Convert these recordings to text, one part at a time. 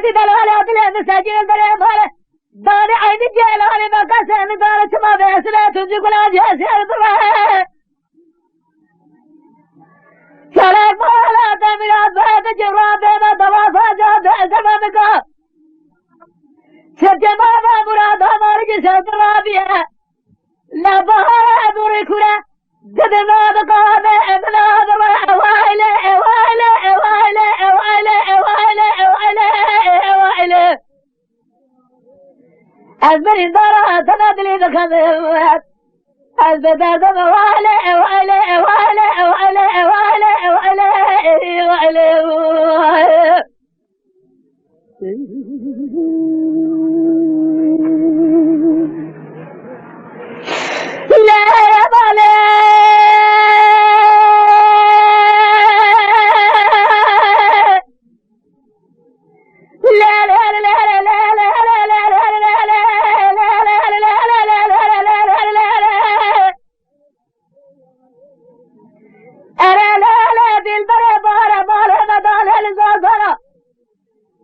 دي دلالة أطلع مساجين دري ماله داني عيني جيلاني مكاسين داني شما بيسلة تنجي كلا جيسي أرضبه سلام مالا تمينات بيت جبران بيما دوافا جاد زمانكا سجي ماما مرادا مارجي سيطرابيا لبها دوري كورا قدنا دقامة ابنا دوا اوائله اوائله اوائله اوائله اوائله اوائله اوائله أزبري دارا تنادلي بخذوات أزبدا دم اوائله اوائله اوائله اوائله اوائله اوائله اوائله لا يا بالي لا لا لا لا لا لا لا لا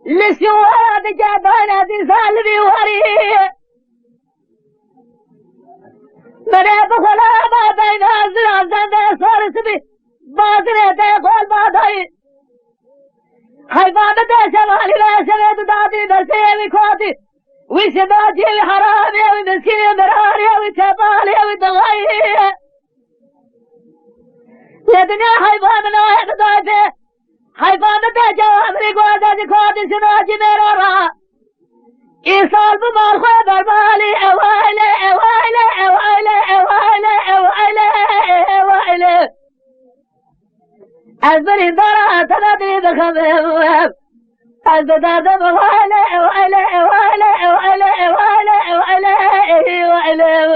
لسواد جابانا دي سالبي وريه من بخلا ما بين أزرع زنده صار سبي باطنه تقول باطي حيفان تشمالي لا شمد دادي نسيبي كواتي وشباجي حرامي ومسكين مراري وشبالي وتغيي لدنيا حيفان نوحد ضايفه حيفان تجوامري قوادة كواتي سناجي مرارا إيصال بمال خبر بالي أوائله أوائله أوائله أوائله أوائله أوائله أزبري دارا تنادي بخمم أزبدا دم أوائله أوائله أوائله أوائله أوائله أوائله أوائله